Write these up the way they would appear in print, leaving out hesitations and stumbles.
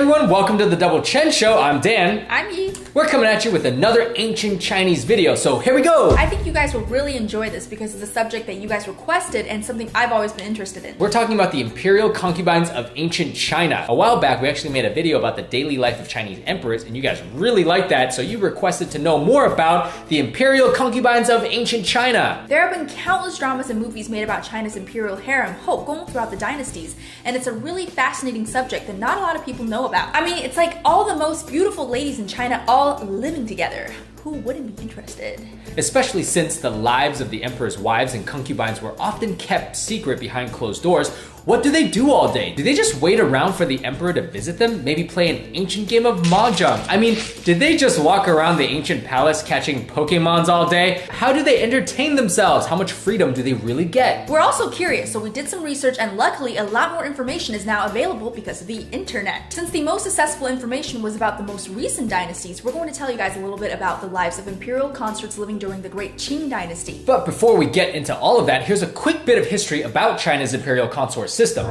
everyone, welcome to the Double Chen Show. I'm Dan. I'm Yi. We're coming at you with another ancient Chinese video, so here we go. I think you guys will really enjoy this because it's a subject that you guys requested and something I've always been interested in. We're talking about the Imperial concubines of ancient China. A while back, we actually made a video about the daily life of Chinese emperors, and you guys really liked that, so you requested to know more about the Imperial concubines of ancient China. There have been countless dramas and movies made about China's imperial harem, Hougong, throughout the dynasties, and it's a really fascinating subject that not a lot of people know about. I mean, it's like all the most beautiful ladies in China all living together. Who wouldn't be interested? Especially since the lives of the emperor's wives and concubines were often kept secret behind closed doors. What do they do all day? Do they just wait around for the emperor to visit them? Maybe play an ancient game of mahjong? I mean, did they just walk around the ancient palace catching Pokemons all day? How do they entertain themselves? How much freedom do they really get? We're also curious, so we did some research, and luckily a lot more information is now available because of the internet. Since the most accessible information was about the most recent dynasties, we're going to tell you guys a little bit about the lives of imperial consorts living during the Great Qing dynasty. But before we get into all of that, here's a quick bit of history about China's imperial consort system.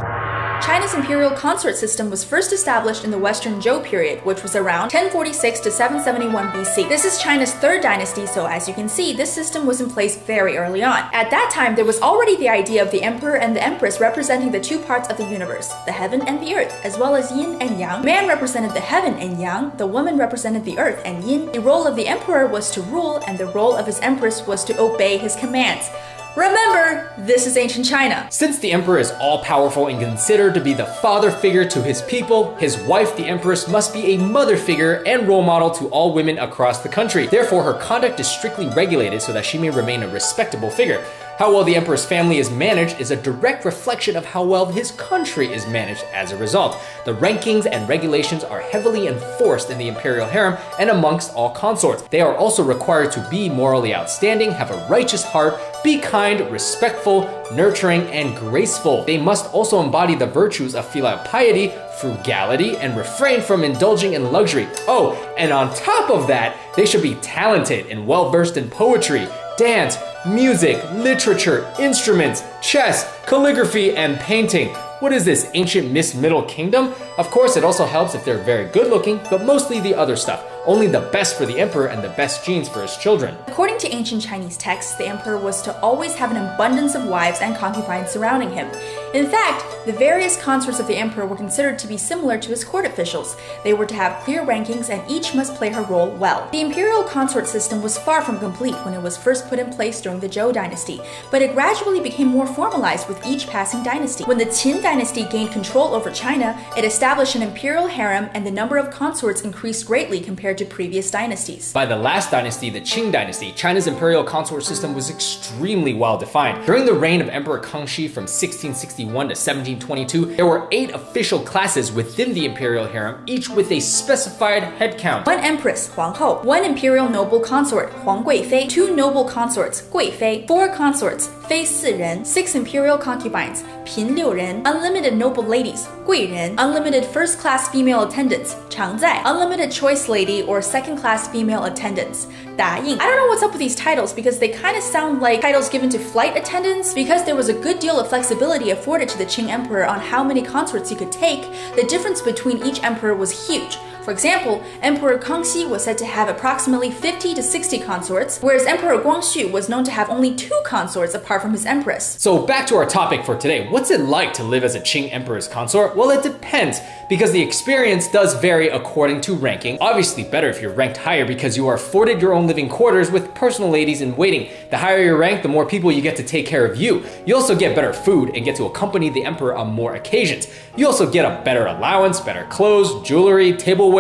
China's imperial consort system was first established in the Western Zhou period, which was around 1046 to 771 BC. This is China's third dynasty, so as you can see, this system was in place very early on. At that time, there was already the idea of the emperor and the empress representing the two parts of the universe, the heaven and the earth, as well as yin and yang. Man represented the heaven and yang, the woman represented the earth and yin. The role of the emperor was to rule, and the role of his empress was to obey his commands. Remember, this is ancient China. Since the emperor is all-powerful and considered to be the father figure to his people, his wife, the empress, must be a mother figure and role model to all women across the country. Therefore, her conduct is strictly regulated so that she may remain a respectable figure. How well the emperor's family is managed is a direct reflection of how well his country is managed as a result. The rankings and regulations are heavily enforced in the imperial harem and amongst all consorts. They are also required to be morally outstanding, have a righteous heart, be kind, respectful, nurturing, and graceful. They must also embody the virtues of filial piety, frugality, and refrain from indulging in luxury. Oh, and on top of that, they should be talented and well-versed in poetry, dance, music, literature, instruments, chess, calligraphy, and painting. What is this, ancient Miss Middle Kingdom? Of course, it also helps if they're very good looking, but mostly the other stuff. Only the best for the emperor and the best genes for his children. According to ancient Chinese texts, the emperor was to always have an abundance of wives and concubines surrounding him. In fact, the various consorts of the emperor were considered to be similar to his court officials. They were to have clear rankings and each must play her role well. The imperial consort system was far from complete when it was first put in place during the Zhou dynasty, but it gradually became more formalized with each passing dynasty. When the Qin dynasty gained control over China, it established an imperial harem and the number of consorts increased greatly compared to previous dynasties. By the last dynasty, the Qing dynasty, China's imperial consort system was extremely well defined. During the reign of Emperor Kangxi from 1661 to 1722, there were 8 official classes within the imperial harem, each with a specified head count. 1 empress, 皇后, 1 imperial noble consort, 皇贵妃, 2 noble consorts, 贵妃, 4 consorts, 妃4人, 6 imperial concubines, 嫔6人, unlimited noble ladies, 贵人, unlimited first-class female attendants, 常在, unlimited choice lady or second-class female attendants, 答应. I don't know what's up with these titles because they kind of sound like titles given to flight attendants. Because there was a good deal of flexibility afforded to the Qing emperor on how many consorts he could take, the difference between each emperor was huge. For example, Emperor Kangxi was said to have approximately 50 to 60 consorts, whereas Emperor Guangxu was known to have only 2 consorts apart from his empress. So back to our topic for today. What's it like to live as a Qing emperor's consort? Well, it depends, because the experience does vary according to ranking. Obviously better if you're ranked higher because you are afforded your own living quarters with personal ladies in waiting. The higher your rank, the more people you get to take care of you. You also get better food and get to accompany the emperor on more occasions. You also get a better allowance, better clothes, jewelry, tableware.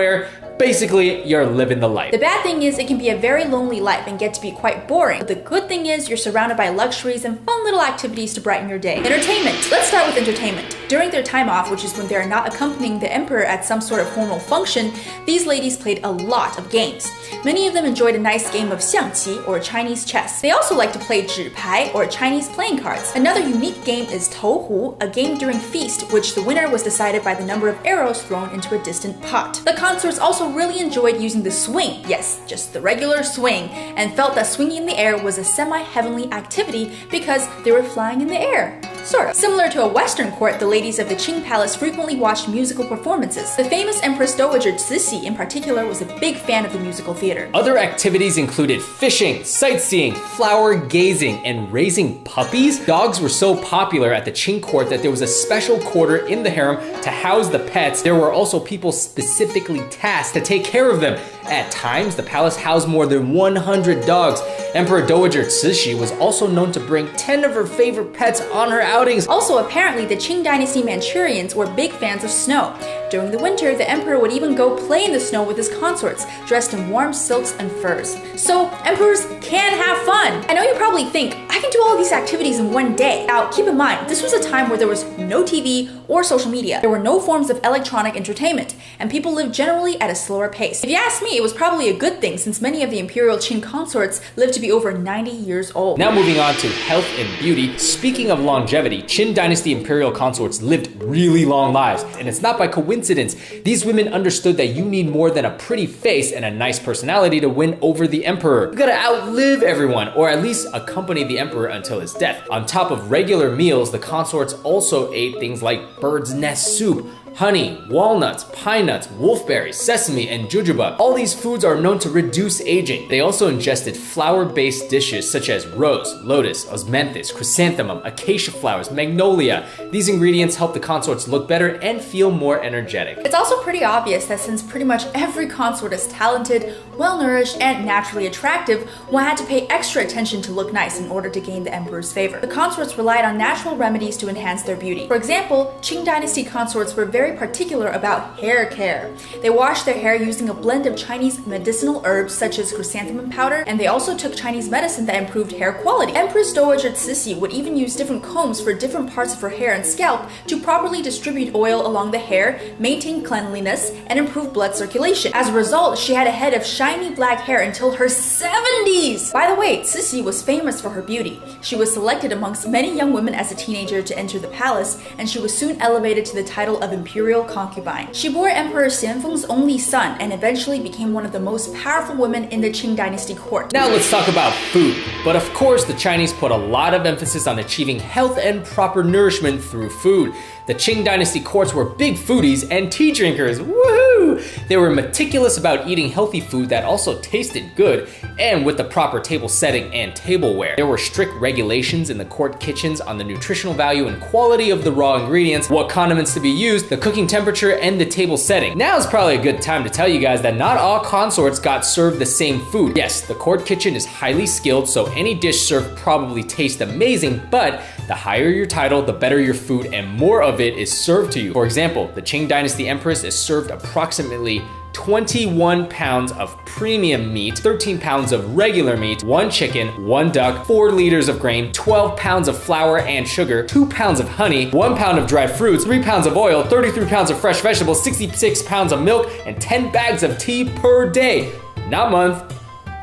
Basically, you're living the life. The bad thing is it can be a very lonely life and get to be quite boring. But the good thing is you're surrounded by luxuries and fun little activities to brighten your day. Entertainment. Let's start with entertainment. During their time off, which is when they're not accompanying the emperor at some sort of formal function, these ladies played a lot of games. Many of them enjoyed a nice game of xiangqi or Chinese chess. They also like to play 纸牌 or Chinese playing cards. Another unique game is 投壶, a game during feast, which the winner was decided by the number of arrows thrown into a distant pot. The consorts also really enjoyed using the swing, yes, just the regular swing, and felt that swinging in the air was a semi-heavenly activity because they were flying in the air. Sort of. Similar to a Western court, the ladies of the Qing palace frequently watched musical performances. The famous Empress Dowager Cixi in particular was a big fan of the musical theater. Other activities included fishing, sightseeing, flower gazing, and raising puppies. Dogs were so popular at the Qing court that there was a special quarter in the harem to house the pets. There were also people specifically tasked to take care of them. At times, the palace housed more than 100 dogs. Emperor Dowager Cixi was also known to bring 10 of her favorite pets on her outings. Also, apparently, the Qing dynasty Manchurians were big fans of snow. During the winter, the emperor would even go play in the snow with his consorts, dressed in warm silks and furs. So, emperors can have fun! I know you probably think, I can do all of these activities in one day. Now, keep in mind, this was a time where there was no TV or social media. There were no forms of electronic entertainment, and people lived generally at a slower pace. If you ask me, it was probably a good thing since many of the imperial Qing consorts lived to be over 90 years old. Now moving on to health and beauty. Speaking of longevity, Qin dynasty imperial consorts lived really long lives, and it's not by coincidence. These women understood that you need more than a pretty face and a nice personality to win over the emperor. You gotta outlive everyone, or at least accompany the emperor until his death. On top of regular meals, the consorts also ate things like bird's nest soup, honey, walnuts, pine nuts, wolfberries, sesame, and jujube. All these foods are known to reduce aging. They also ingested flower-based dishes such as rose, lotus, osmanthus, chrysanthemum, acacia flowers, magnolia. These ingredients help the consorts look better and feel more energetic. It's also pretty obvious that since pretty much every consort is talented, well-nourished, and naturally attractive, one had to pay extra attention to look nice in order to gain the emperor's favor. The consorts relied on natural remedies to enhance their beauty. For example, Qing dynasty consorts were very particular about hair care. They washed their hair using a blend of Chinese medicinal herbs such as chrysanthemum powder, and they also took Chinese medicine that improved hair quality. Empress Dowager Cixi would even use different combs for different parts of her hair and scalp to properly distribute oil along the hair, maintain cleanliness, and improve blood circulation. As a result, she had a head of shiny black hair until her 70s! By the way, Cixi was famous for her beauty. She was selected amongst many young women as a teenager to enter the palace, and she was soon elevated to the title of Imperial Concubine. She bore Emperor Xianfeng's only son and eventually became one of the most powerful women in the Qing dynasty court. Now let's talk about food. But of course, the Chinese put a lot of emphasis on achieving health and proper nourishment through food. The Qing dynasty courts were big foodies and tea drinkers. Woohoo! They were meticulous about eating healthy food that also tasted good and with the proper table setting and tableware. There were strict regulations in the court kitchens on the nutritional value and quality of the raw ingredients, what condiments to be used, the cooking temperature, and the table setting. Now is probably a good time to tell you guys that not all consorts got served the same food. Yes, the court kitchen is highly skilled, so any dish served probably tastes amazing, but the higher your title, the better your food and more of it is served to you. For example, the Qing dynasty empress is served approximately 21 pounds of premium meat, 13 pounds of regular meat, 1 chicken, 1 duck, 4 liters of grain, 12 pounds of flour and sugar, 2 pounds of honey, 1 pound of dried fruits, 3 pounds of oil, 33 pounds of fresh vegetables, 66 pounds of milk, and 10 bags of tea per day. Not month,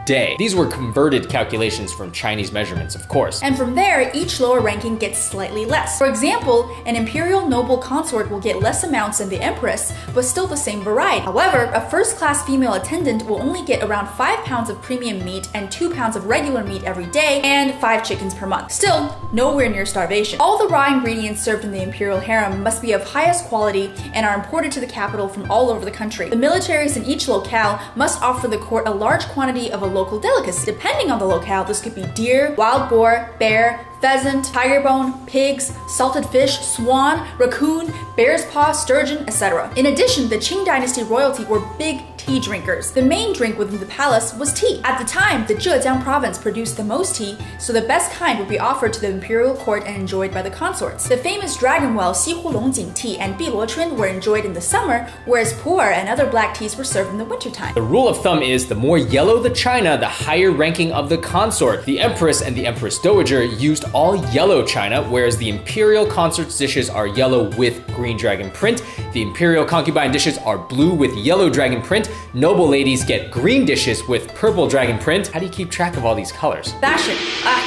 day. These were converted calculations from Chinese measurements, of course. And from there, each lower ranking gets slightly less. For example, an imperial noble consort will get less amounts than the empress, but still the same variety. However, a first-class female attendant will only get around 5 pounds of premium meat and 2 pounds of regular meat every day, and 5 chickens per month. Still, nowhere near starvation. All the raw ingredients served in the imperial harem must be of highest quality and are imported to the capital from all over the country. The militaries in each locale must offer the court a large quantity of a local delicacy. Depending on the locale, this could be deer, wild boar, bear, pheasant, tiger bone, pigs, salted fish, swan, raccoon, bear's paw, sturgeon, etc. In addition, the Qing dynasty royalty were big tea drinkers. The main drink within the palace was tea. At the time, the Zhejiang province produced the most tea, so the best kind would be offered to the imperial court and enjoyed by the consorts. The famous dragon well Xihulongjing tea and Biluochun were enjoyed in the summer, whereas pu'er and other black teas were served in the wintertime. The rule of thumb is the more yellow the china, the higher ranking of the consort. The empress and the empress dowager used all yellow china, whereas the imperial consort's dishes are yellow with green dragon print. The imperial concubine dishes are blue with yellow dragon print. Noble ladies get green dishes with purple dragon print. How do you keep track of all these colors? Fashion.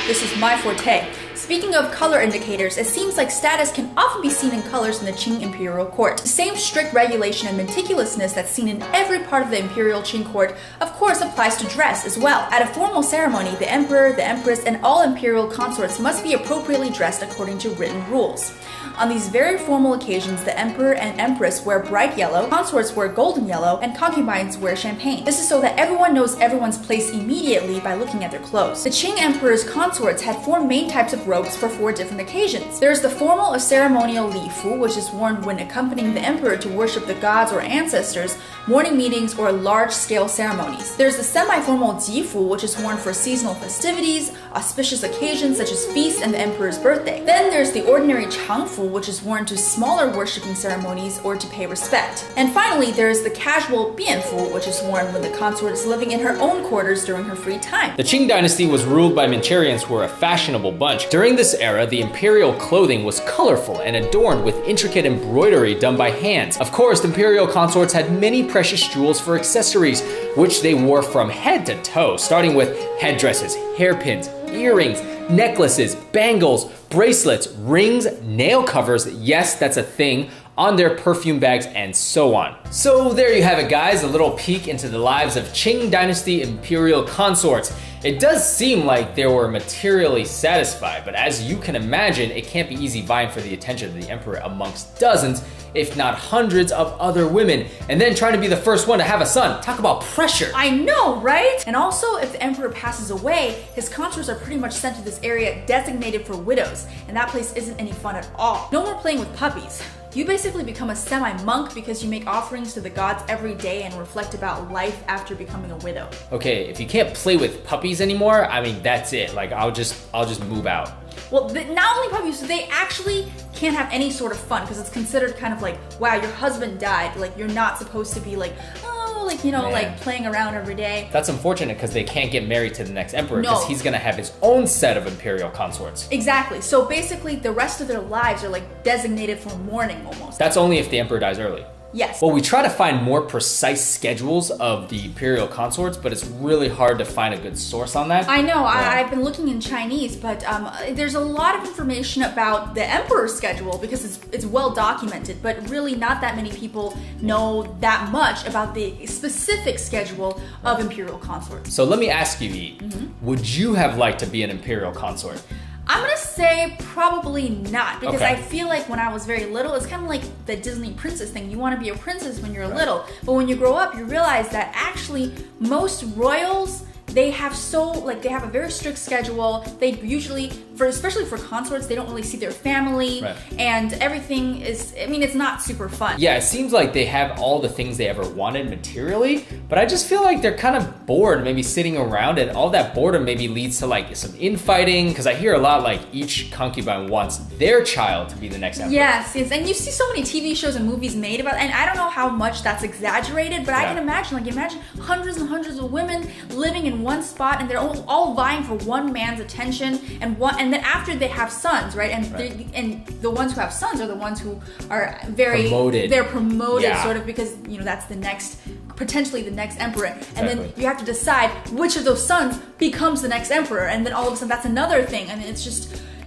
This is my forte. Speaking of color indicators, it seems like status can often be seen in colors in the Qing imperial court. The same strict regulation and meticulousness that's seen in every part of the imperial Qing court, of course, applies to dress as well. At a formal ceremony, the emperor, the empress, and all imperial consorts must be appropriately dressed according to written rules. On these very formal occasions, the emperor and empress wear bright yellow, consorts wear golden yellow, and concubines wear champagne. This is so that everyone knows everyone's place immediately by looking at their clothes. The Qing emperor's consorts had 4 main types of robes for 4 different occasions. There's the formal or ceremonial li fu, which is worn when accompanying the emperor to worship the gods or ancestors, morning meetings, or large-scale ceremonies. There's the semi-formal ji fu, which is worn for seasonal festivities, auspicious occasions such as feasts and the emperor's birthday. Then there's the ordinary changfu, which is worn to smaller worshipping ceremonies or to pay respect. And finally, there's the casual bianfu, which is worn when the consort is living in her own quarters during her free time. The Qing dynasty was ruled by Manchurians who were a fashionable bunch. During this era, the imperial clothing was colorful and adorned with intricate embroidery done by hands. Of course, the imperial consorts had many precious jewels for accessories, which they wore from head to toe, starting with headdresses, hairpins, earrings, necklaces, bangles, bracelets, rings, nail covers, yes, that's a thing, on their perfume bags, and so on. So there you have it, guys, a little peek into the lives of Qing dynasty imperial consorts. It does seem like they were materially satisfied, but as you can imagine, it can't be easy vying for the attention of the emperor amongst dozens, if not hundreds of other women, and then trying to be the first one to have a son. Talk about pressure. I know, right? And also, if the emperor passes away, his consorts are pretty much sent to this area designated for widows, and that place isn't any fun at all. No more playing with puppies. You basically become a semi-monk because you make offerings to the gods every day and reflect about life after becoming a widow. Okay, if you can't play with puppies anymore, I mean, that's it. Like, I'll just move out. Well, not only puppies, they actually can't have any sort of fun because it's considered kind of like, wow, your husband died. Like, you're not supposed to be like, oh, like, you know, Man. like playing around every day. That's unfortunate because they can't get married to the next emperor because No. he's gonna have his own set of imperial consorts. Exactly. So basically, the rest of their lives are like designated for mourning almost. That's only if the emperor dies early. Yes. Well, we try to find more precise schedules of the imperial consorts, but it's really hard to find a good source on that. I know, Yeah. I've been looking in Chinese, but there's a lot of information about the emperor's schedule because it's well documented, but really not that many people know that much about the specific schedule of imperial consorts. So let me ask you, Yi, would you have liked to be an imperial consort? I'm gonna say probably not because Okay. I feel like when I was very little, it's kind of like the Disney princess thing. You want to be a princess when you're little, but when you grow up, you realize that actually most royals, they have a very strict schedule. They usually, especially for consorts, they don't really see their family, and everything is, I mean, it's not super fun. Yeah, it seems like they have all the things they ever wanted materially, but I just feel like they're kind of bored maybe sitting around, and all that boredom maybe leads to like some infighting, because I hear a lot like each concubine wants their child to be the next emperor. Yes, and you see so many TV shows and movies made about it, and I don't know how much that's exaggerated, but I can imagine, imagine hundreds and hundreds of women living in one spot, and they're all vying for one man's attention, and then after they have sons, right? And the ones who have sons are the ones who are very promoted. They're promoted, sort of, because that's potentially the next emperor, and then you have to decide which of those sons becomes the next emperor, and then all of a sudden that's another thing, and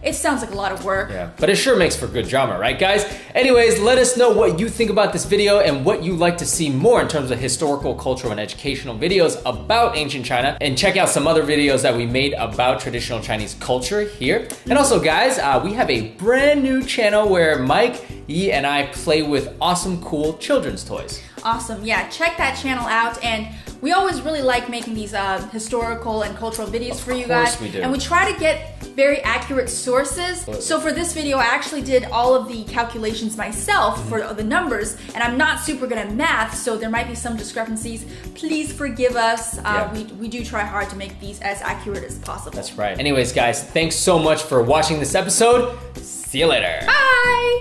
it sounds like a lot of work. Yeah, but it sure makes for good drama, right, guys? Anyways, let us know what you think about this video and what you'd like to see more in terms of historical, cultural, and educational videos about ancient China. And check out some other videos that we made about traditional Chinese culture here. And also, guys, we have a brand new channel where Mike, Yi, and I play with awesome, cool children's toys. Awesome, yeah, check that channel out, and we always really like making these historical and cultural videos for you guys. We do. And we try to get very accurate sources. So for this video, I actually did all of the calculations myself for the numbers, and I'm not super good at math, so there might be some discrepancies. Please forgive us. We do try hard to make these as accurate as possible. That's right. Anyways, guys, thanks so much for watching this episode. See you later. Bye!